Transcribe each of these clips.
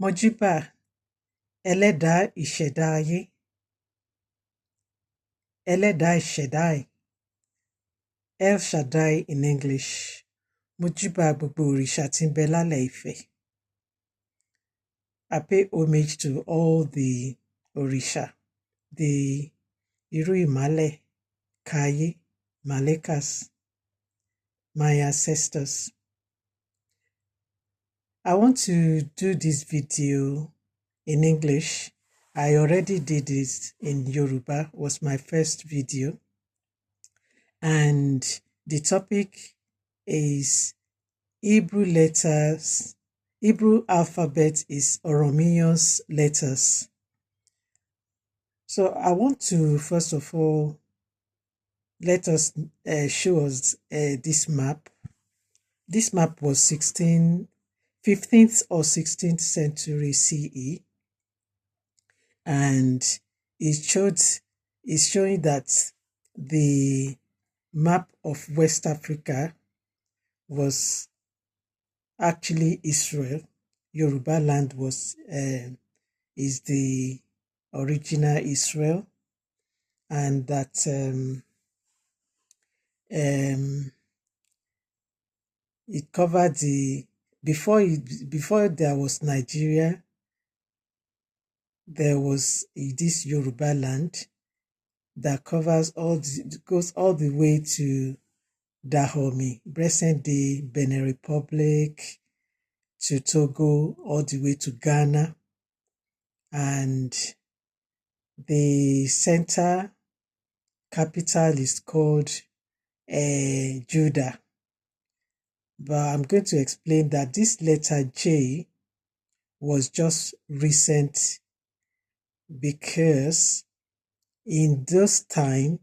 Mọ́júbà ẹlẹ́dàá ìṣẹ̀dá ayé, ẹlẹ́dàá ìṣẹ̀dá ẹ̀, El Shaddai in English. Mọ́júbà gbogbo òrìṣà tí ń bẹ lálẹ̀ Ifẹ̀. I pay homage to all the òrìṣà, the irú ìmálẹ̀, Káyé, Malekas, my ancestors. I want to do this video in English. I already did it in Yoruba, was my first video. And the topic is Hebrew letters. Hebrew alphabet is Oranmiyan's letters. So I want to, first of all, let us show us this map. This map was 15th or 16th century CE. And it's showing that the map of West Africa was actually Israel. Yoruba land is the original Israel, and that it covered before there was Nigeria, there was this Yoruba land that goes all the way to Dahomey, present-day Benin Republic, to Togo, all the way to Ghana. And the center capital is called Judah. But I'm going to explain that this letter J was just recent, because in those time,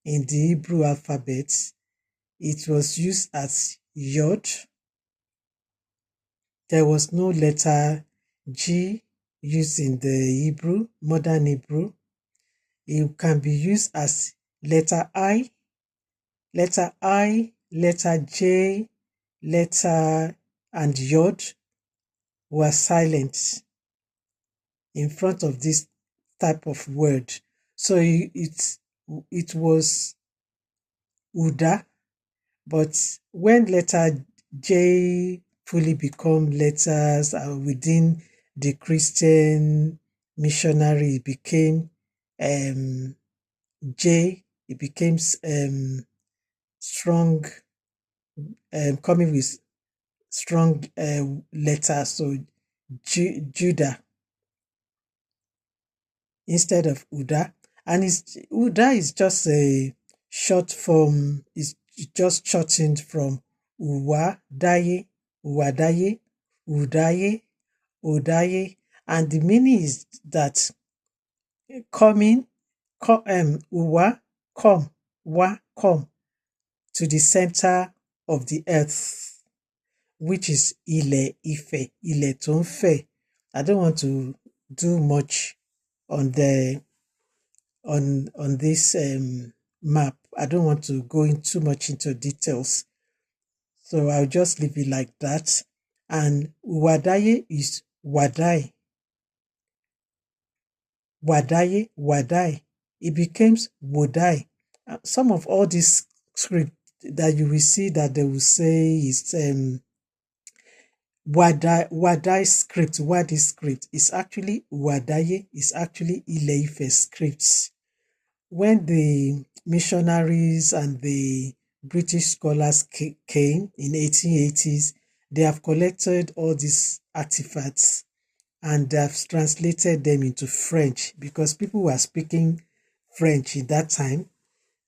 in the Hebrew alphabet, it was used as Yod. There was no letter G used in the Hebrew, modern Hebrew. It can be used as letter I, letter J, and Yod were silent in front of this type of word. So it was Uda, but when letter J fully become letters within the Christian missionary, it became J, it became strong, coming with strong letters, so Judah instead of Uda. And Uda is just a short form, it's just shortened from Uwadaye, Udaye, Odaye. And the meaning is that coming, Uwa, come, Wa, come, to the center of the earth, which is Ilẹ̀ Ifẹ̀, Ilẹ̀ tó ń fẹ̀. I don't want to do much on this map. I don't want to go too much into details, so I'll just leave it like that. And Wadaye is Wadai. Wadai. It becomes Wodai. Some of all these script that you will see that they will say is Wadai script. Wadi script is actually Wadaye, is actually Ilẹ̀ Ifẹ̀ scripts. When the missionaries and the British scholars came in 1880s, they have collected all these artifacts and they have translated them into French, because people were speaking French in that time.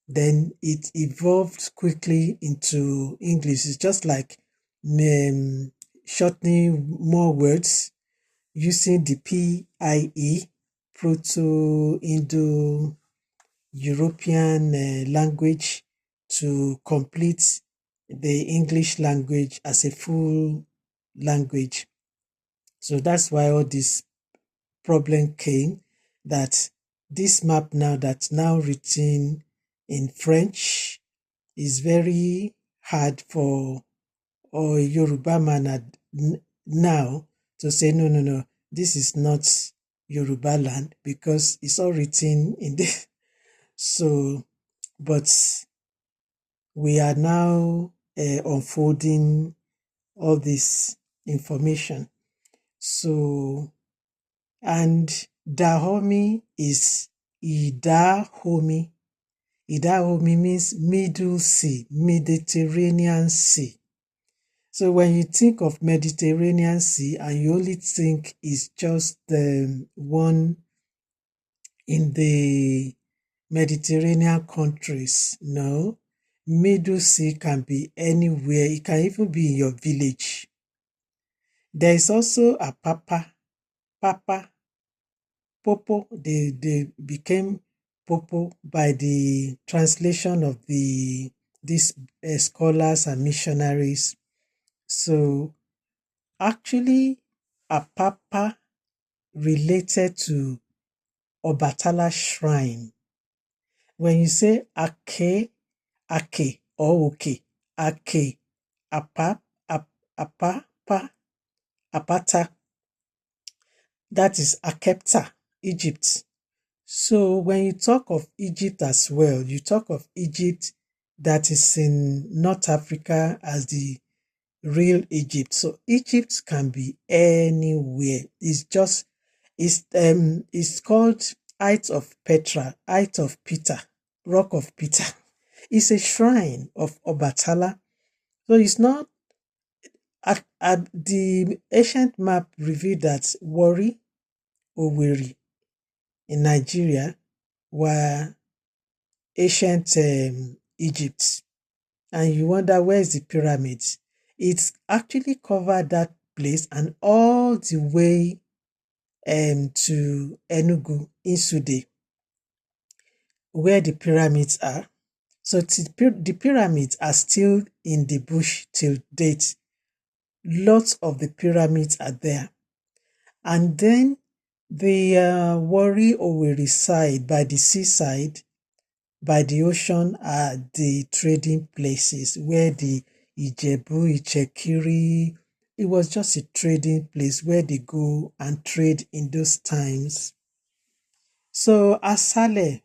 Then it evolved quickly into English. It's just like shortening more words using the PIE, Proto-Indo-European language, to complete the English language as a full language. So that's why all this problem came, that this map that's now written in French is very hard for a Yoruba man now to say, no, this is not Yoruba land because it's all written in the so, but we are now unfolding all this information. So, and Dahomey is Idahomi. Idahomi means Middle Sea, Mediterranean Sea. So when you think of Mediterranean Sea and you only think it's just the one in the Mediterranean countries, no. Middle Sea can be anywhere. It can even be in your village. There is also a Papa, Popo. They became Popo by the translation of these scholars and missionaries. So actually, a Papa related to Obatala shrine. When you say Ake or Oke, Ake, Apa, Apapa, Apata, that is Akepta, Egypt. So when you talk of Egypt as well, you talk of Egypt that is in North Africa as the real Egypt. So Egypt can be anywhere. It's called Height of Petra, Height of Peter, Rock of Peter. It's a shrine of Obatala. So it's not the ancient map revealed that Wari Owerri in Nigeria were ancient Egypt. And you wonder where is the pyramids? It's actually covered that place and all the way to Enugu, Insude, where the pyramids are. So the pyramids are still in the bush till date. Lots of the pyramids are there. And then the Warri Owerri side, by the seaside, by the ocean, are the trading places where the Ijebu, Ichekiri, it was just a trading place where they go and trade in those times. So Asalem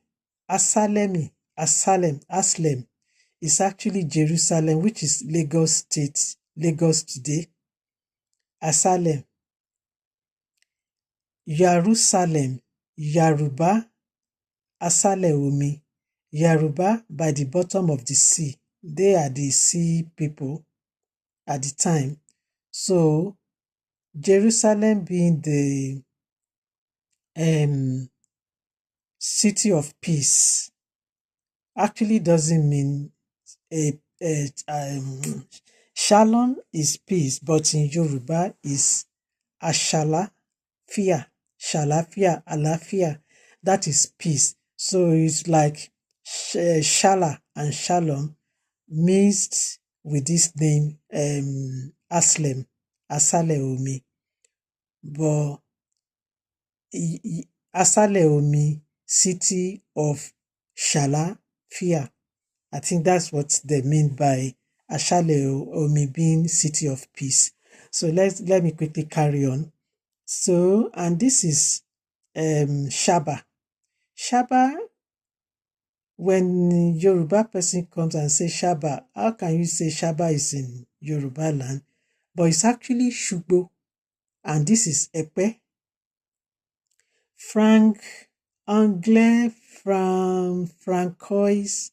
is actually Jerusalem, which is Lagos State, Lagos today. Asalem, Jerusalem, Yaruba, Asaleomi, Yaruba by the bottom of the sea. They are the sea people at the time. So Jerusalem being the city of peace actually doesn't mean Shalom is peace, but in Yoruba is Ashala Fia, Shalafia, Alafia. That is peace. So it's like Shala and Shalom mixed with this name Aslem, Asaleomi. But Asaleomi, city of Shalafia. I think that's what they mean by Ashaleomi being city of peace. So let me quickly carry on. So, and this is Shaba. Shaba, when Yoruba person comes and say Shaba, how can you say Shaba is in Yoruba land? But it's actually Shugbo. And this is Epe. Frank Anglais from Francois,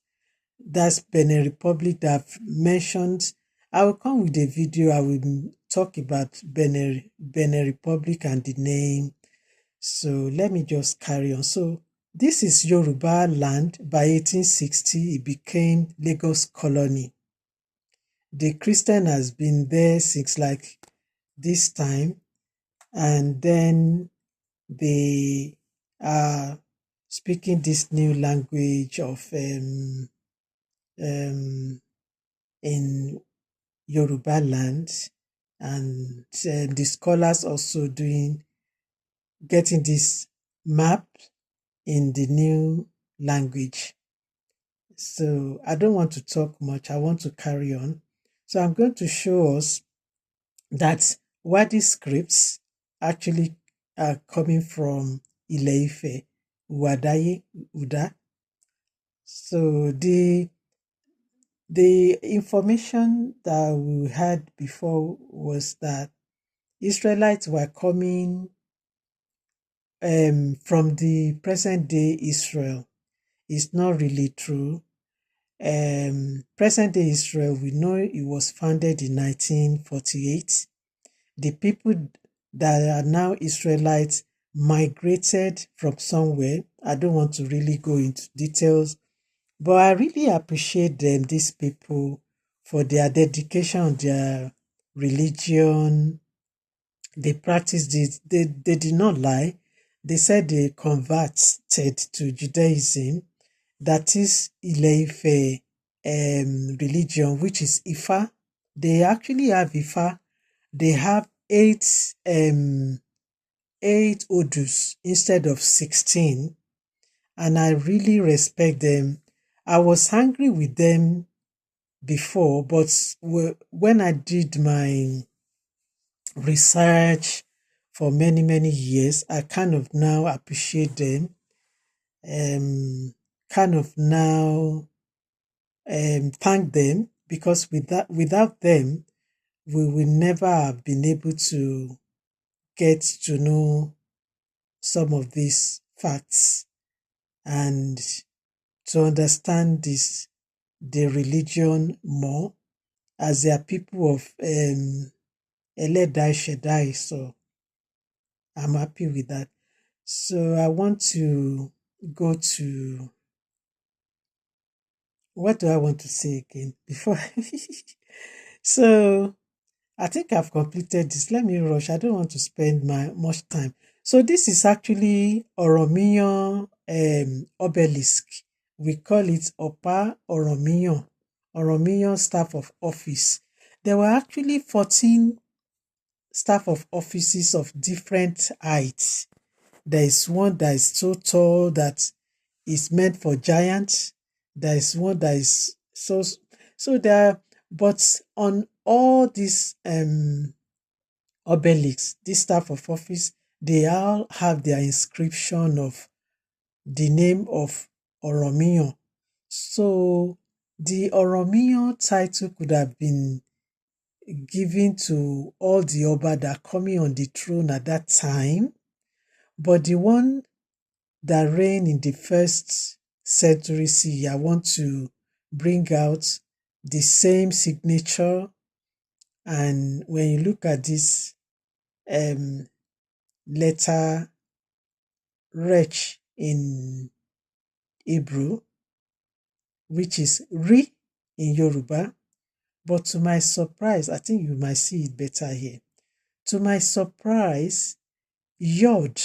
that's Benin Republic that I've mentioned. I will come with a video. I will talk about Benin Republic and the name. So let me just carry on. So this is Yoruba land. By 1860, it became Lagos colony. The Christian has been there since like this time. And then they are speaking this new language of in Yoruba land, and the scholars also getting this map in the new language. So I don't want to talk much. I want to carry on. So I'm going to show us that Wadi scripts actually are coming from Ile-Ife, Wadaye, Uda. So the information that we had before was that Israelites were coming from the present day Israel. It's not really true. Present day Israel, we know it was founded in 1948. The people that are now Israelites migrated from somewhere. I don't want to really go into details, but I really appreciate them, these people, for their dedication, their religion. They practiced it. They did not lie. They said they converted to Judaism, that is Ile-Ife religion, which is Ifa. They actually have Ifa. They have eight Odus instead of 16, and I really respect them. I was angry with them before, but when I did my research for many, many years, I kind of now appreciate them. Kind of now thank them, because without them, we will never have been able to get to know some of these facts and to understand the religion more, as they are people of Eledai Shaddai. So I'm happy with that. So I want to go to, what do I want to say again before? So I think I've completed this. Let me rush. I don't want to spend much time. So this is actually Oranmiyan obelisk. We call it Opa Oranmiyan, Oranmiyan staff of office. There were actually 14 staff of offices of different heights. There is one that is so tall that is meant for giants. There is one that is so there. But on all these obelisks, this staff of office, they all have their inscription of the name of Oranmiyan. So the Oranmiyan title could have been given to all the Oba that are coming on the throne at that time, but the one that reigned in the first century CE, I want to bring out the same signature. And when you look at this letter Rech in Hebrew, which is Ri in Yoruba, but to my surprise, I think you might see it better here. To my surprise, Yod,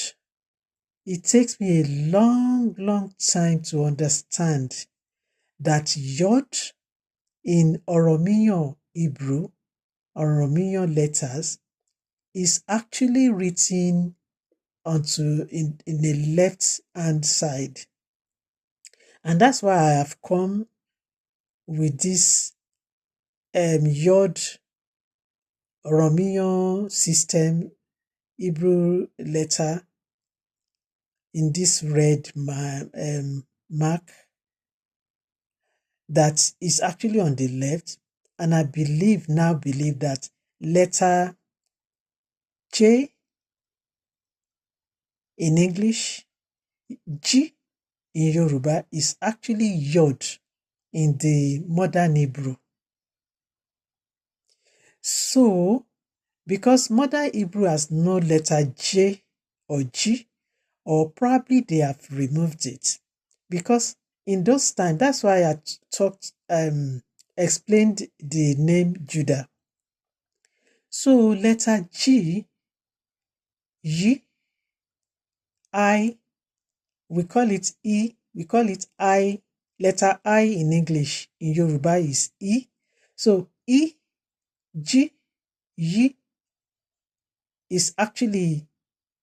it takes me a long, long time to understand that Yod in Oranmiyan Hebrew, Oranmiyan letters, is actually written in the left hand side. And that's why I have come with this Yod Oranmiyan system Hebrew letter in this red mark that is actually on the left. And I now believe that letter J in English, G in Yoruba, is actually Yod in the modern Hebrew. So, because modern Hebrew has no letter J or G, or probably they have removed it. Because in those times, that's why I explained the name Judah. So letter G, Y, I, we call it E, we call it I. Letter I in English, in Yoruba, is E. So E, G, Y is actually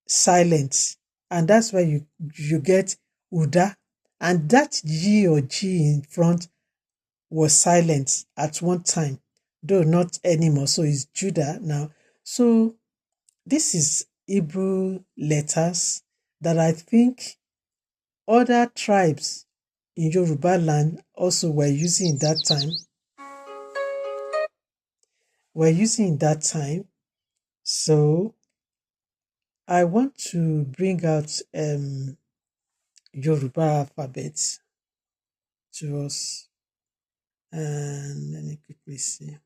silent. And that's why you get Uda. And that G or G in front was silent at one time, though not anymore. So it's Judah now. So this is Hebrew letters that I think other tribes in Yoruba land also were using in that time. So I want to bring out Yoruba alphabet to us. And let me quickly see.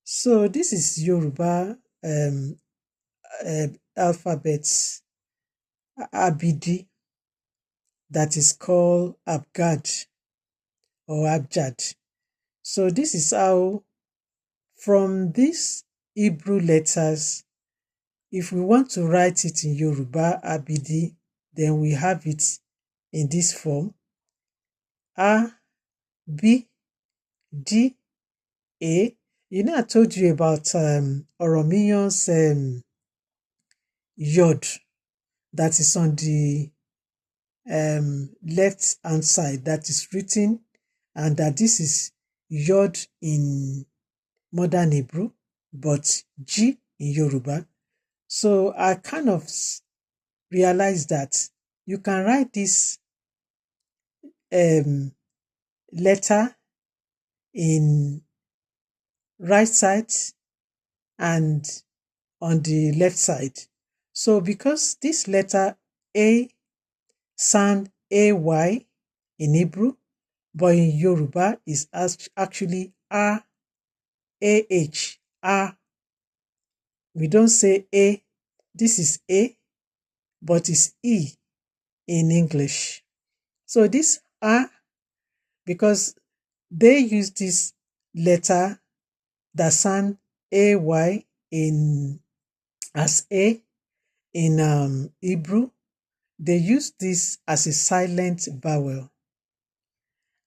So this is Yoruba alphabet Abidi, that is called Abgad or Abjad. So this is how, from these Hebrew letters, if we want to write it in Yoruba Abidi, then we have it in this form: A, B, D, A. I told you about Oranmiyan's yod that is on the left hand side, that is written, and that this is yod in modern Hebrew, but G in Yoruba. So I kind of realized that you can write this letter in right side and on the left side. So because this letter A sound AY in Hebrew, but in Yoruba is actually AH. A. We don't say A. This is A, but it's E in English. So this A, because they use this letter that sound AY in as A in Hebrew, they use this as a silent vowel.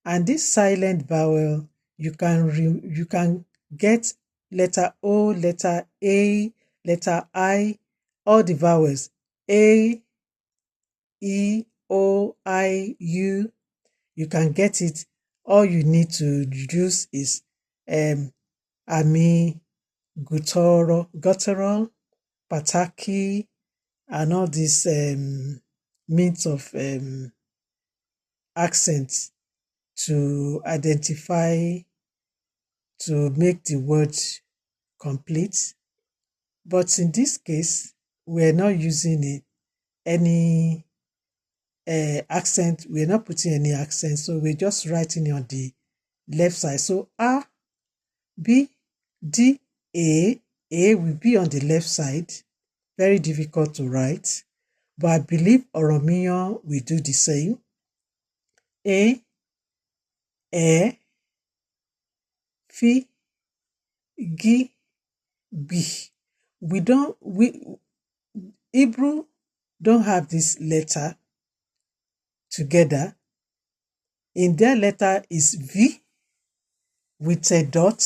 And this silent vowel, you can get letter O, letter A, letter I, all the vowels A, E, O, I, U. You can get it. All you need to use is Ami, guttural, pataki, and all these means of accents to identify, to make the word complete. But in this case, we're not using any accent. We're not putting any accent, so we're just writing on the left side. So A, B, D, A. A will be on the left side. Very difficult to write, but I believe Oranmiyan will do the same. A, E, F, G, B. Hebrew don't have this letter together. In their letter is V with a dot,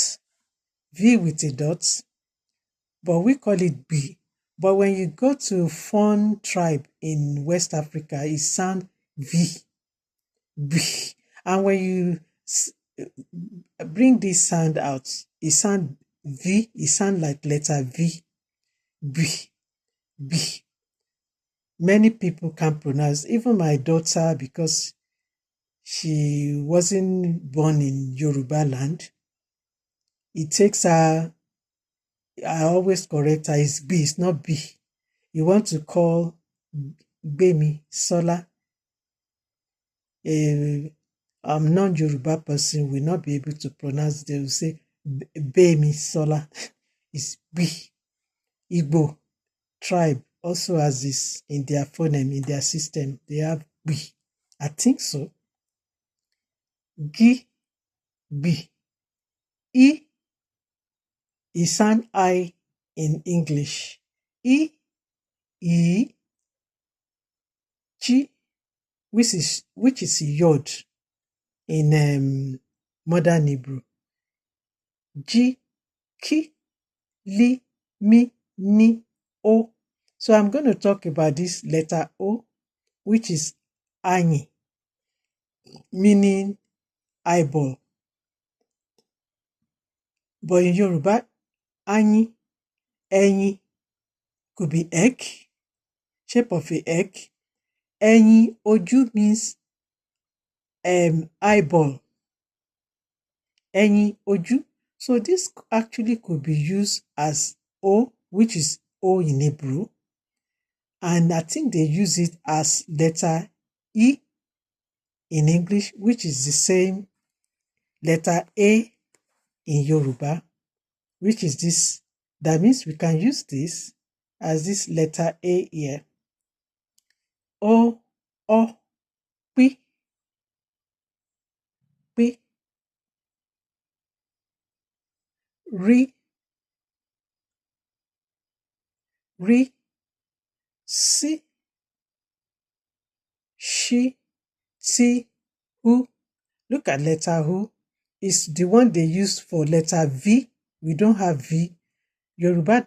but we call it B. But when you go to Fon tribe in West Africa, it sound V, B. And when you bring this sound out, it sound V, it sound like letter V, B, B. Many people can't pronounce, even my daughter, because she wasn't born in Yoruba land. It takes her, I always correct her, it's B, it's not B. You want to call Bemi Sola, a non-Yoruba person will not be able to pronounce, they will say Bemi Sola. It's B. Igbo tribe also has this in their phoneme, in their system. They have B. I think so. G, B. E is an I in English. E, E, G, which is yod in modern Hebrew. G, K, Li, Mi, Ni, O. So I'm going to talk about this letter O, which is Ani, meaning eyeball. But in Yoruba, Ani, Ẹyin could be egg, shape of a egg. Ẹyin ojú means eyeball. Ẹyin ojú. So this actually could be used as O, which is O in Hebrew. And I think they use it as letter E in English, which is the same letter A in Yoruba, which is this. That means we can use this as this letter A here. O, O, P, P, Ri, Ri, Si, Shi, Ti, Hu. Look at letter Hu. It's the one they use for letter V. We don't have V. Yoruba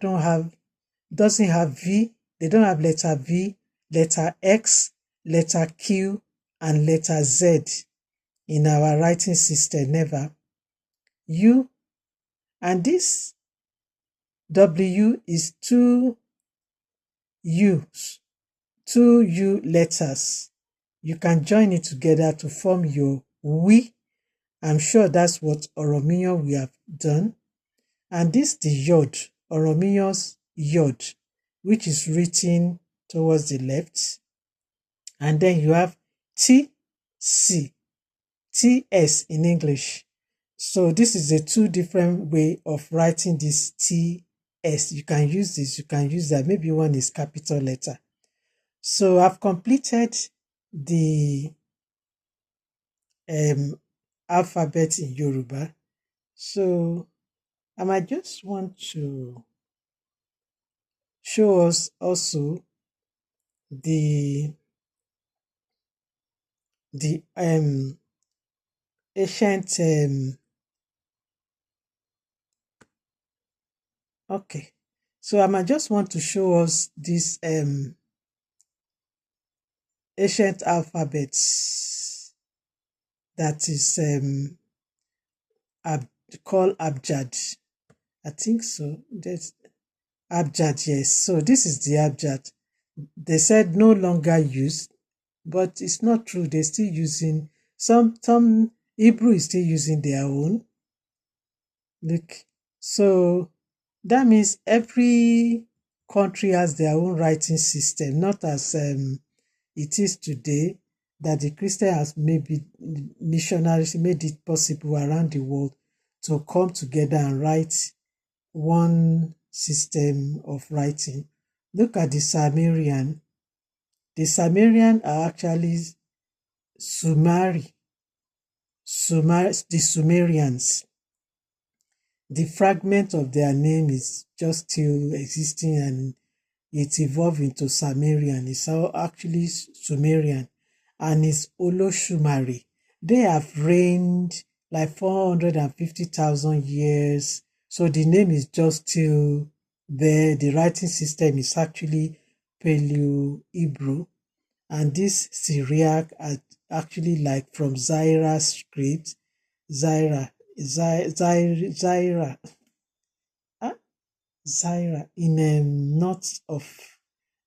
doesn't have V. They don't have letter V, letter X, letter Q, and letter Z in our writing system. Never. U. And this W is two U's, two U letters. You can join it together to form your we. I'm sure that's what Oranmiyan we have done. And this the yod, Oranmiyan's yod, which is written towards the left. And then you have T, C, TS in English. So this is a two different way of writing this TS. You can use this, you can use that. Maybe one is capital letter. So I've completed the alphabet in Yoruba. So I might just want to show us also the ancient okay. So I might just want to show us this ancient alphabets that is called Abjad. I think so. That's Abjad, yes. So this is the Abjad. They said no longer used, but it's not true. They're still using some Hebrew is still using their own. Look, so that means every country has their own writing system, not as it is today that the Christian has maybe missionaries made it possible around the world to come together and write one system of writing. Look at the Sumerian. The Sumerian are actually the Sumerians. The fragment of their name is just still existing and it evolved into Sumerian. It's actually Sumerian and it's Oloshumari. They have reigned like 450,000 years. So the name is just still there. The writing system is actually Paleo-Hebrew. And this Syriac are actually like from Zaira script. Zaira in north of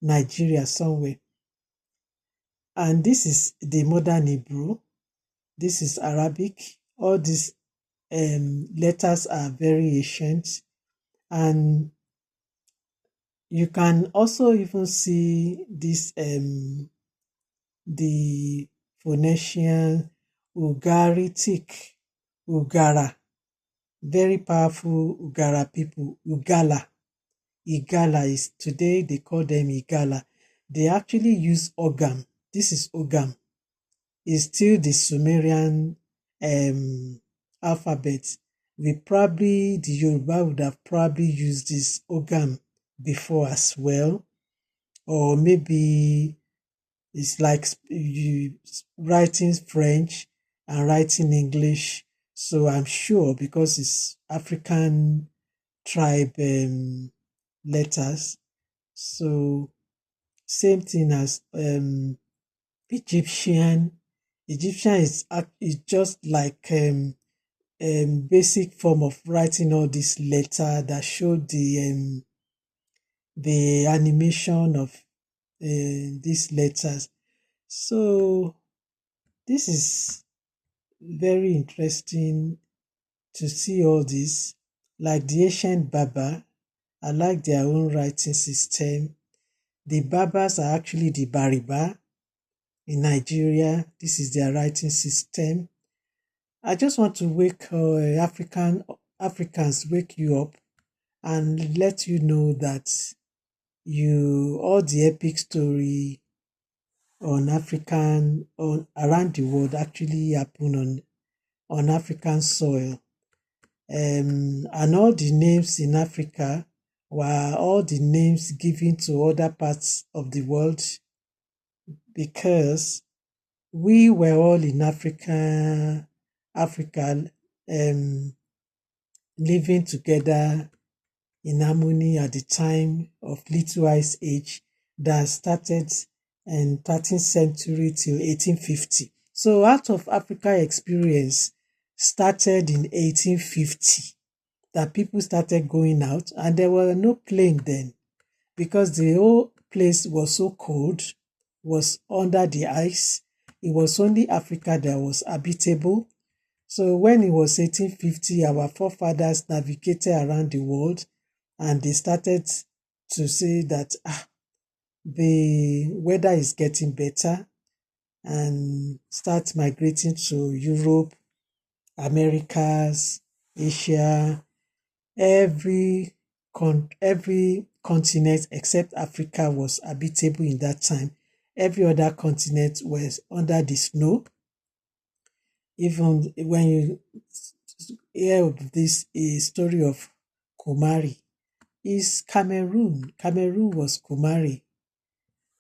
Nigeria somewhere. And this is the modern Hebrew. This is Arabic. All these letters are very ancient. And you can also even see this the Phoenician Ugaritic Ugara. Very powerful Ugara people. Ugala. Igala is today they call them Igala. They actually use Ogam. This is Ogam. It's still the Sumerian alphabet. The Yoruba would have probably used this Ogam before as well. Or maybe it's like you writing French and writing English. So I'm sure because it's African tribe letters. So same thing as Egyptian. Egyptian is just like basic form of writing all this letter that showed the animation of these letters. So this is very interesting to see all this. Like the ancient Berber, I like their own writing system. The Berbers are actually the Bariba in Nigeria. This is their writing system. I just want to wake Africans wake you up and let you know that you all the epic story on around the world actually happen on African soil. And all the names in Africa were all the names given to other parts of the world because we were all in Africa, living together in harmony at the time of Little Ice Age that started in 13th century till 1850. So out of Africa experience started in 1850 that people started going out and there were no plane then because the whole place was so cold, was under the ice. It was only Africa that was habitable. So when it was 1850, our forefathers navigated around the world and they started to say that the weather is getting better and start migrating to Europe, Americas, Asia, every continent except Africa was habitable in that time. Every other continent was under the snow. Even when you hear of this a story of Kumari, is Cameroon. Cameroon was Kumari.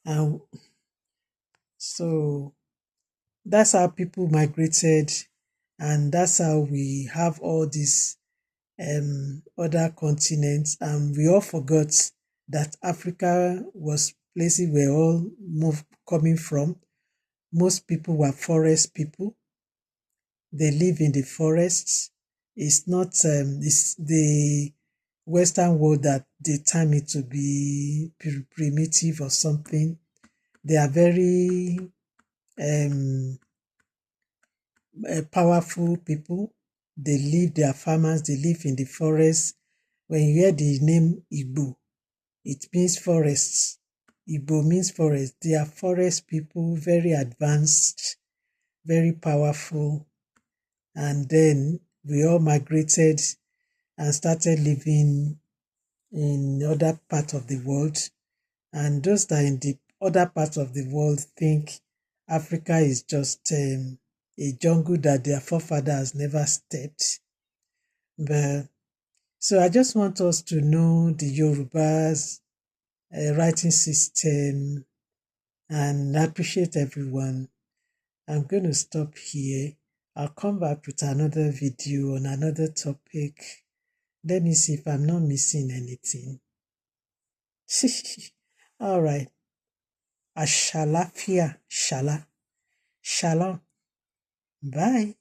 And so that's how people migrated, and that's how we have all these other continents, and we all forgot that Africa was places we all moved coming from. Most people were forest people. They live in the forests. It's not it's the Western world that they term it to be primitive or something. They are very um, powerful people. They are farmers, they live in the forest. When you hear the name Igbo, it means forests. Igbo means forest. They are forest people, very advanced, very powerful. And then we all migrated and started living in other parts of the world. And those that are in the other parts of the world think Africa is just a jungle that their forefathers never stepped. But so I just want us to know the Yorubas writing system and I appreciate everyone. I'm going to stop here. I'll come back with another video on another topic. Let me see if I'm not missing anything. All right. Ashalafia. Shalom. Bye.